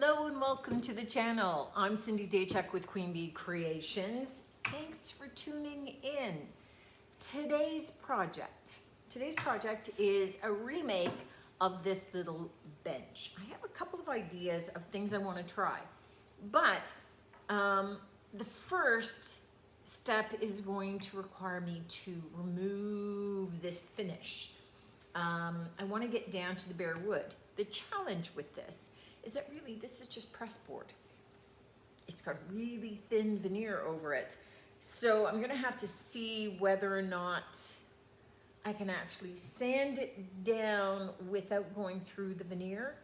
Hello and welcome to the channel. I'm Cindy Daychuk with Queen Bee Creations. Thanks for tuning in. Today's project is a remake of this little bench. I have a couple of ideas of things I want to try, but the first step is going to require me to remove this finish. I want to get down to the bare wood. The challenge with this is that really this is just press board. It's got really thin veneer over it. So I'm gonna have to see whether or not I can actually sand it down without going through the veneer.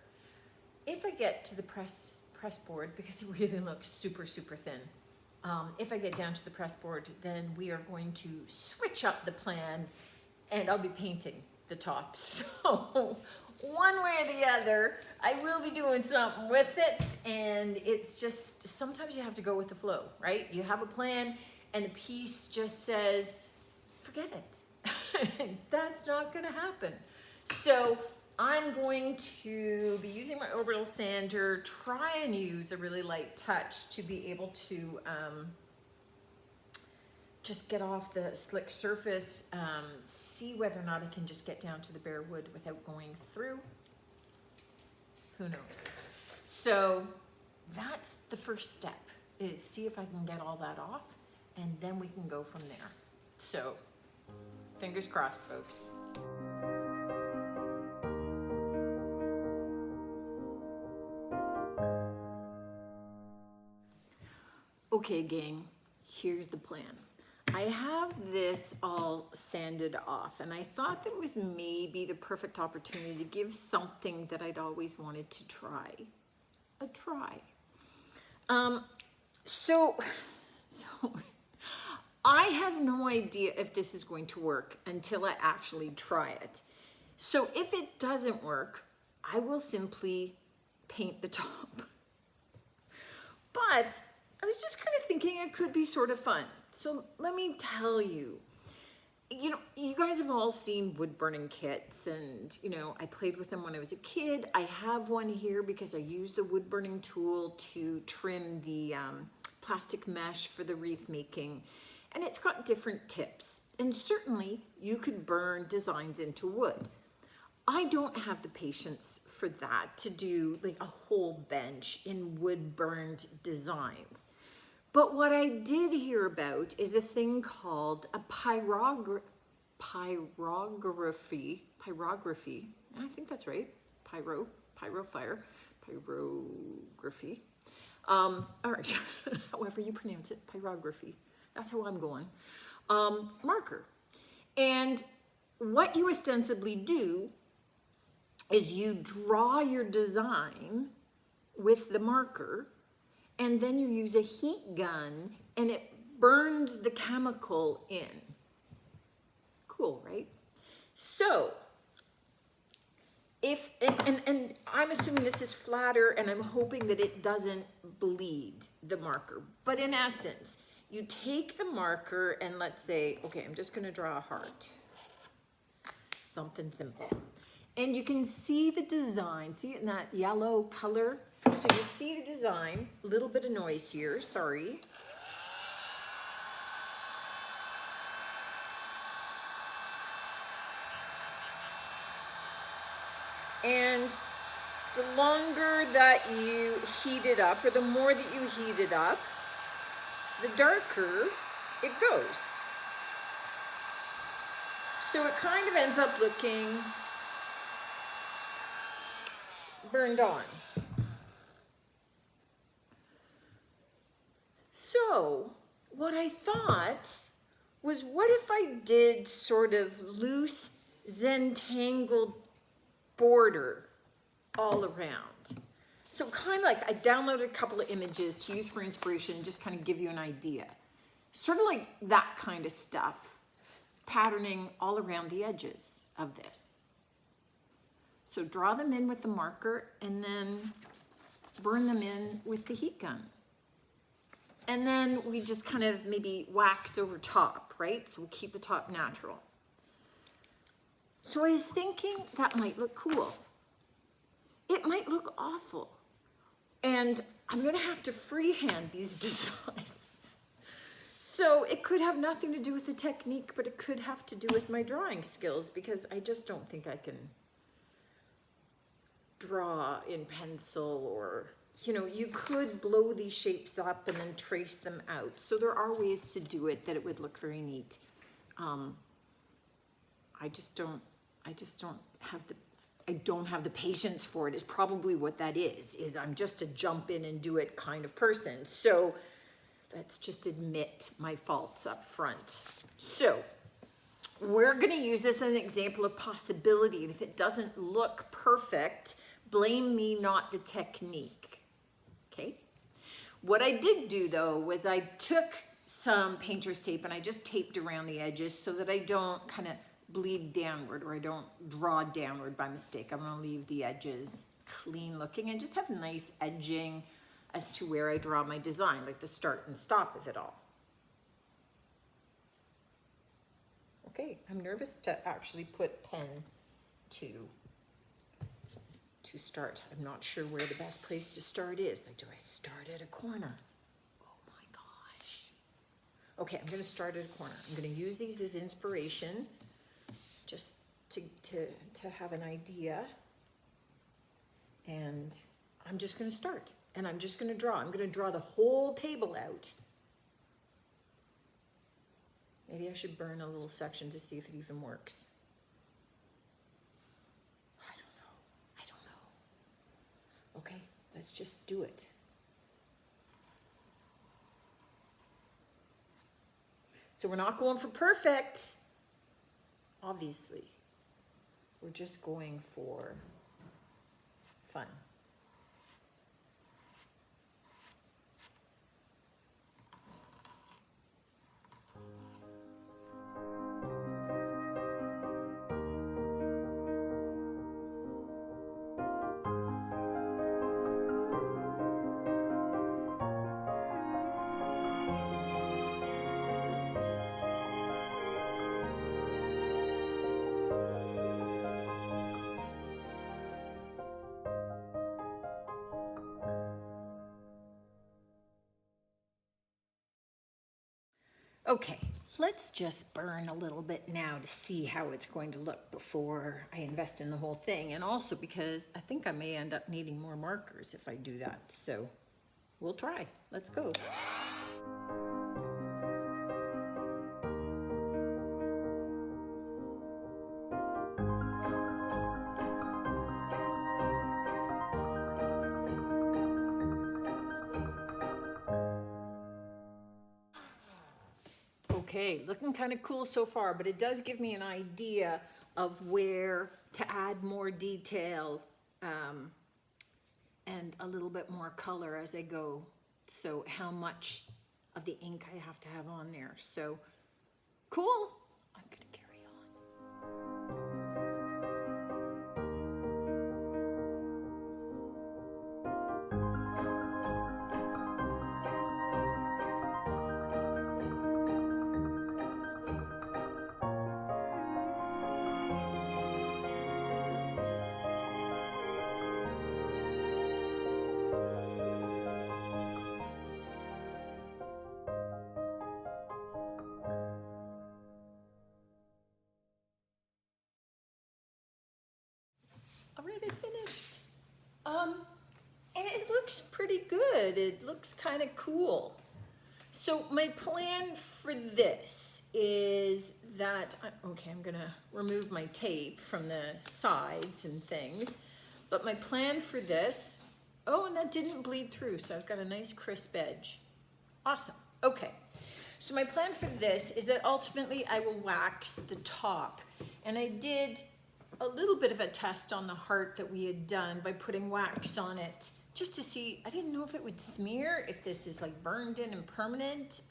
If I get to the press board, because it really looks super thin, if I get down to the press board, then we are going to switch up the plan and I'll be painting the top. So one way or the other, I will be doing something with it, and it's just, sometimes you have to go with the flow, right? You have a plan and the piece just says, forget it. That's not gonna happen. So I'm going to be using my Orbital Sander, try and use a really light touch to be able to just get off the slick surface, see whether or not I can just get down to the bare wood without going through. Who knows? So that's the first step, is see if I can get all that off, and then we can go from there. So fingers crossed, folks. Okay, gang, here's the plan. I have this all sanded off, and I thought that was maybe the perfect opportunity to give something that I'd always wanted to try a try. So I have no idea if this is going to work until I actually try it. So if it doesn't work, I will simply paint the top. But I was just kind of thinking it could be sort of fun. So let me tell you, you guys have all seen wood burning kits, and I played with them when I was a kid. I have one here because I used the wood burning tool to trim the plastic mesh for the wreath making, and it's got different tips. And certainly you could burn designs into wood. I don't have the patience for that, to do like a whole bench in wood burned designs. But what I did hear about is a thing called a pyrography. I think that's right. Pyrography. All right, however you pronounce it, pyrography. That's how I'm going. Marker. And what you ostensibly do is you draw your design with the marker, and then you use a heat gun and it burns the chemical in. Cool, right? So, and I'm assuming this is flatter, and I'm hoping that it doesn't bleed the marker. But in essence, you take the marker and let's say, okay, I'm just gonna draw a heart. Something simple. And you can see the design, see it in that yellow color? So you see the design, a little bit of noise here, sorry. And the longer that you heat it up, or the more that you heat it up, the darker it goes. So it kind of ends up looking burned on. So what I thought was, what if I did sort of loose Zentangled border all around? So kind of like, I downloaded a couple of images to use for inspiration, just kind of give you an idea. Sort of like that kind of stuff, patterning all around the edges of this. So draw them in with the marker and then burn them in with the heat gun. And then we just kind of maybe wax over top, right? So we'll keep the top natural. So I was thinking that might look cool. It might look awful. And I'm gonna have to freehand these designs. So it could have nothing to do with the technique, but it could have to do with my drawing skills, because I just don't think I can draw in pencil, or, you know, you could blow these shapes up and then trace them out. So there are ways to do it that it would look very neat. I don't have the patience for it, is probably what that is I'm just a jump in and do it kind of person. So let's just admit my faults up front. So we're gonna use this as an example of possibility, and if it doesn't look perfect, blame me, not the technique, okay? What I did do though was I took some painter's tape and I just taped around the edges so that I don't kind of bleed downward, or I don't draw downward by mistake. I'm gonna leave the edges clean looking and just have nice edging as to where I draw my design, like the start and stop of it all. Okay, I'm nervous to actually put pen to start. I'm not sure where the best place to start is. Like, do I start at a corner? Oh my gosh. Okay, I'm gonna start at a corner. I'm gonna use these as inspiration, just to have an idea. And I'm just gonna start, and I'm just gonna draw. I'm gonna draw the whole table out. Maybe I should burn a little section to see if it even works. I don't know. Okay, let's just do it. So we're not going for perfect, obviously. We're just going for fun. Okay, let's just burn a little bit now to see how it's going to look before I invest in the whole thing. And also because I think I may end up needing more markers if I do that. So we'll try. Let's go. Okay, looking kind of cool so far, but it does give me an idea of where to add more detail and a little bit more color as I go. So how much of the ink I have to have on there. So cool. I'm gonna carry on. Already finished. And it looks pretty good. It looks kind of cool. So my plan for this is that, okay, I'm gonna remove my tape from the sides and things, but my plan for this, oh, and that didn't bleed through, so I've got a nice crisp edge. Awesome, okay. So my plan for this is that ultimately I will wax the top, and I did a little bit of a test on the heart that we had done by putting wax on it, just to see. I didn't know if it would smear, if this is like burned in and permanent,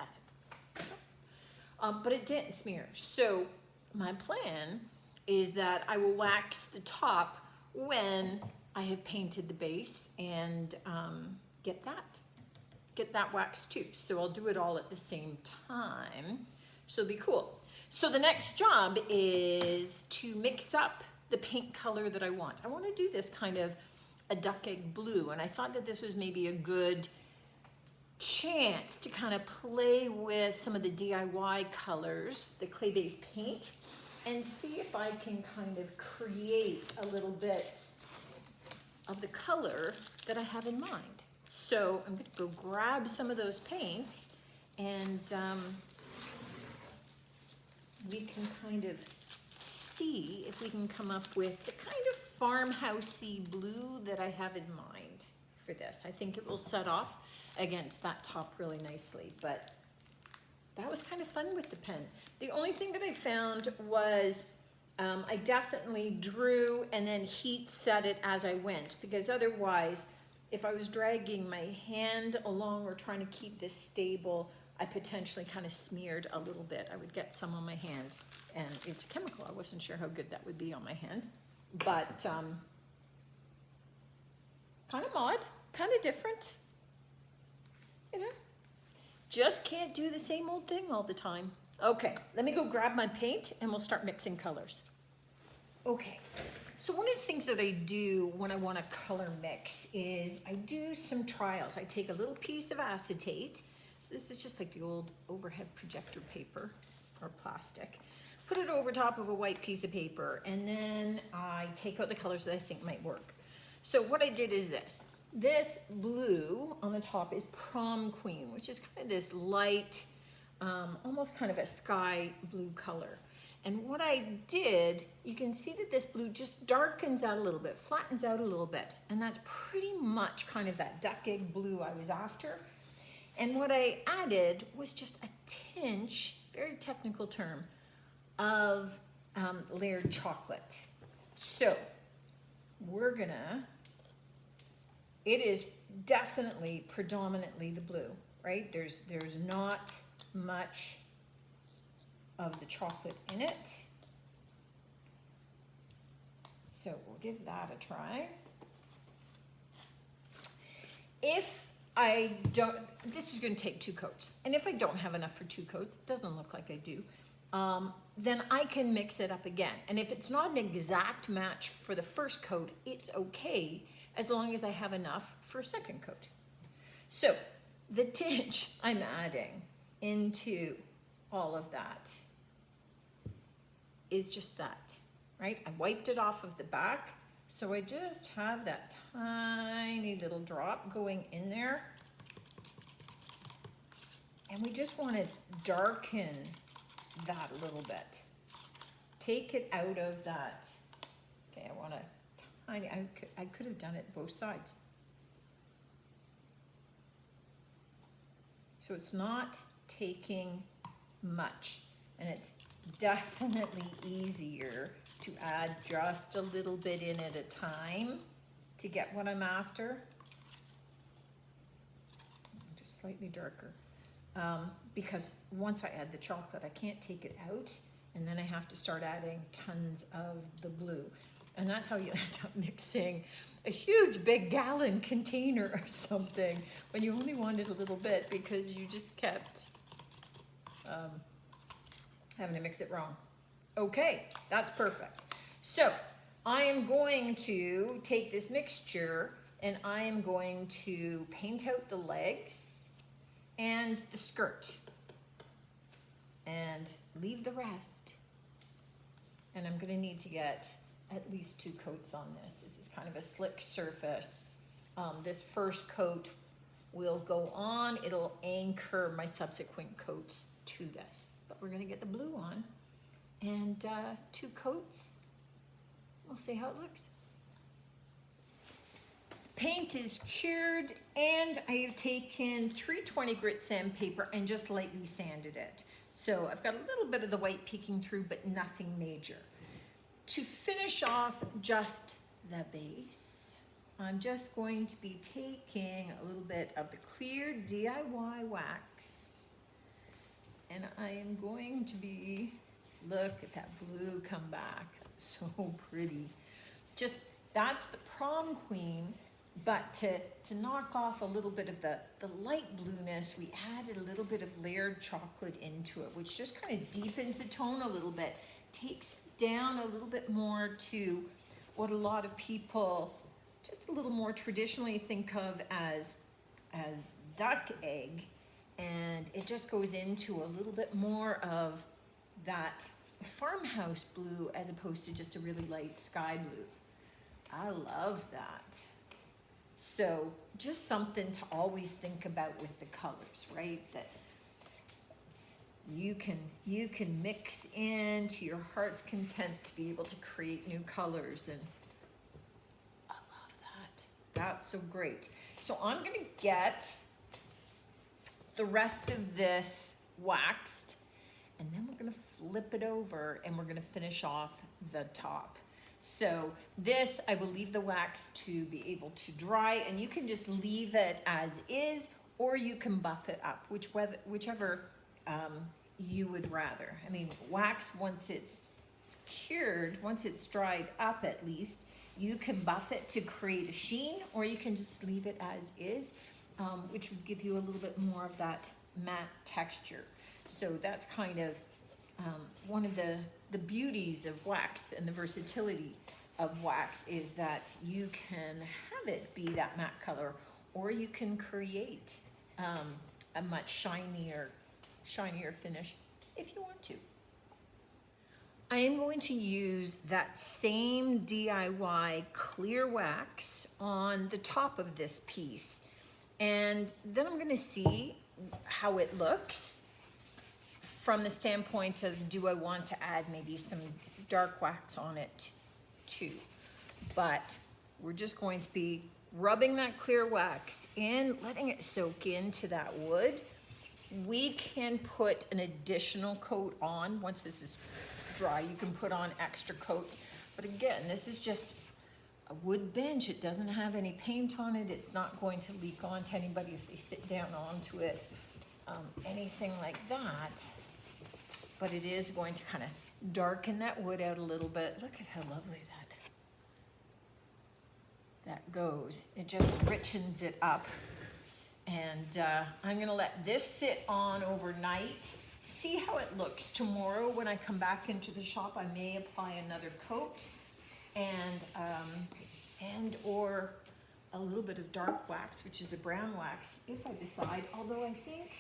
but it didn't smear. So my plan is that I will wax the top when I have painted the base and get that waxed too. So I'll do it all at the same time. So it'll be cool. So the next job is to mix up the paint color that I want. I want to do this kind of a duck egg blue, and I thought that this was maybe a good chance to kind of play with some of the DIY colors, the clay-based paint, and see if I can kind of create a little bit of the color that I have in mind. So I'm going to go grab some of those paints, and we can kind of see if we can come up with the kind of farmhousey blue that I have in mind for this. I think it will set off against that top really nicely, but that was kind of fun with the pen. The only thing that I found was I definitely drew and then heat set it as I went, because otherwise, if I was dragging my hand along or trying to keep this stable, I potentially kind of smeared a little bit. I would get some on my hand, and it's a chemical. I wasn't sure how good that would be on my hand, but kind of odd, kind of different, you know? Just can't do the same old thing all the time. Okay, let me go grab my paint and we'll start mixing colors. Okay, so one of the things that I do when I want to color mix is I do some trials. I take a little piece of acetate. So this is just like the old overhead projector paper or plastic. Put it over top of a white piece of paper, and then I take out the colors that I think might work. So what I did is this. This blue on the top is Prom Queen, which is kind of this light, almost kind of a sky blue color. And what I did, you can see that this blue just darkens out a little bit, flattens out a little bit. And that's pretty much kind of that duck egg blue I was after. And what I added was just a tinge, very technical term, of layered chocolate. So we're gonna, it is definitely predominantly the blue, right? There's not much of the chocolate in it. So we'll give that a try. If I don't, this is going to take 2 coats. And if I don't have enough for 2 coats, it doesn't look like I do, then I can mix it up again. And if it's not an exact match for the first coat, it's okay as long as I have enough for a second coat. So the tinge I'm adding into all of that is just that, right? I wiped it off of the back. So I just have that tiny little drop going in there. And we just want to darken that a little bit. Take it out of that. Okay, I want to tiny, I could have done it both sides. So it's not taking much, and it's definitely easier to add just a little bit in at a time to get what I'm after. Just slightly darker. Because once I add the chocolate, I can't take it out, and then I have to start adding tons of the blue. And that's how you end up mixing a huge big gallon container of something when you only wanted a little bit because you just kept having to mix it wrong. Okay, that's perfect. So I am going to take this mixture and I am going to paint out the legs and the skirt and leave the rest. And I'm going to need to get at least 2 coats on this. This is kind of a slick surface. This first coat will go on. It'll anchor my subsequent coats to this. But we're going to get the blue on. And 2 coats. We'll see how it looks. Paint is cured, and I have taken 320 grit sandpaper and just lightly sanded it. So I've got a little bit of the white peeking through, but nothing major. To finish off just the base, I'm just going to be taking a little bit of the clear DIY wax, and I am going to be, look at that blue come back, so pretty. Just, that's the Prom Queen, but to knock off a little bit of the light blueness, we added a little bit of layered chocolate into it, which just kind of deepens the tone a little bit, takes it down a little bit more to what a lot of people just a little more traditionally think of as duck egg, and it just goes into a little bit more of that farmhouse blue as opposed to just a really light sky blue. I love that. So just something to always think about with the colors, right? That you can mix in to your heart's content to be able to create new colors, and I love that. That's so great. So I'm gonna get the rest of this waxed, and then we're gonna flip it over and we're gonna finish off the top. So this, I will leave the wax to be able to dry, and you can just leave it as is, or you can buff it up, whichever you would rather. I mean, wax, once it's cured, once it's dried up at least, you can buff it to create a sheen, or you can just leave it as is, which would give you a little bit more of that matte texture. So that's kind of one of the beauties of wax and the versatility of wax is that you can have it be that matte color, or you can create a much shinier finish if you want to. I am going to use that same DIY clear wax on the top of this piece, and then I'm going to see how it looks from the standpoint of, do I want to add maybe some dark wax on it too? But we're just going to be rubbing that clear wax in, letting it soak into that wood. We can put an additional coat on once this is dry. You can put on extra coats, but again, this is just a wood bench. It doesn't have any paint on it. It's not going to leak onto anybody if they sit down onto it, anything like that. But it is going to kind of darken that wood out a little bit. Look at how lovely that goes. It just richens it up. And I'm gonna let this sit on overnight, see how it looks. Tomorrow when I come back into the shop, I may apply another coat and or a little bit of dark wax, which is the brown wax, if I decide. Although I think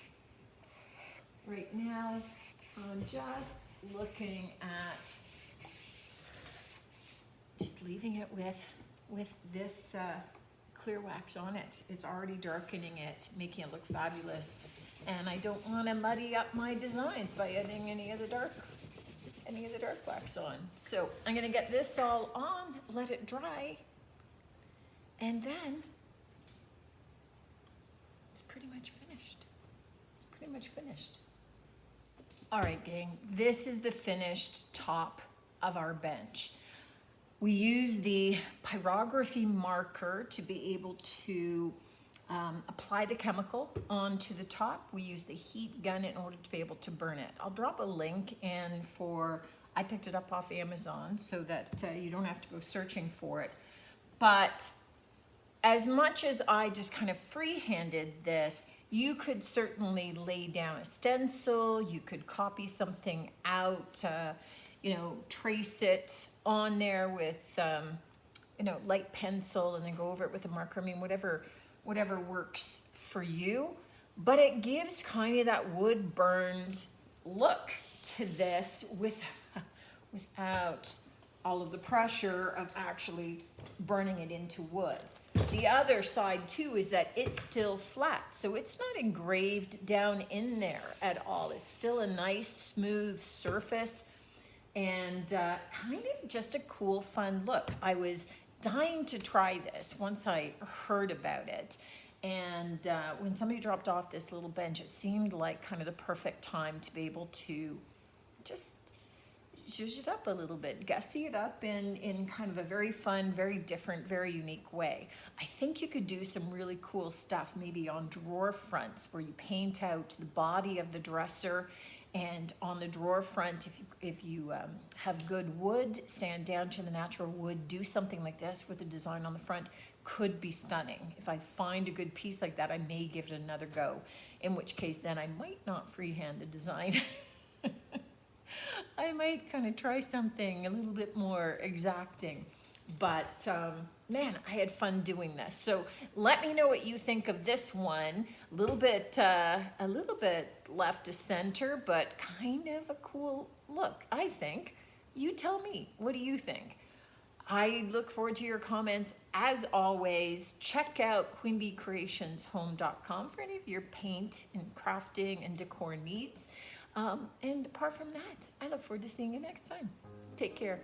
right now I'm just looking at just leaving it with this clear wax on it. It's already darkening it, making it look fabulous. And I don't want to muddy up my designs by adding any of the dark wax on. So I'm going to get this all on, let it dry, and then it's pretty much finished. It's pretty much finished. All right, gang, this is the finished top of our bench. We use the Pyrography marker to be able to apply the chemical onto the top. We use the heat gun in order to be able to burn it. I'll drop a link in I picked it up off Amazon so that you don't have to go searching for it. But as much as I just kind of free-handed this, you could certainly lay down a stencil, you could copy something out, trace it on there with, light pencil and then go over it with a marker. I mean, whatever works for you. But it gives kind of that wood burned look to this without all of the pressure of actually burning it into wood. The other side too is that it's still flat, so it's not engraved down in there at all. It's still a nice smooth surface and kind of just a cool, fun look. I was dying to try this once I heard about it, and when somebody dropped off this little bench, it seemed like kind of the perfect time to be able to just zhuzh it up a little bit, gussy it up in kind of a very fun, very different, very unique way. I think you could do some really cool stuff maybe on drawer fronts where you paint out the body of the dresser, and on the drawer front, if you have good wood, sand down to the natural wood, do something like this with a design on the front. Could be stunning. If I find a good piece like that, I may give it another go, in which case then I might not freehand the design. I might kind of try something a little bit more exacting. But man, I had fun doing this. So let me know what you think of this one. A little bit left to center, but kind of a cool look, I think. You tell me, what do you think? I look forward to your comments. As always, check out queenbeecreationshome.com for any of your paint and crafting and decor needs. And apart from that, I look forward to seeing you next time. Take care.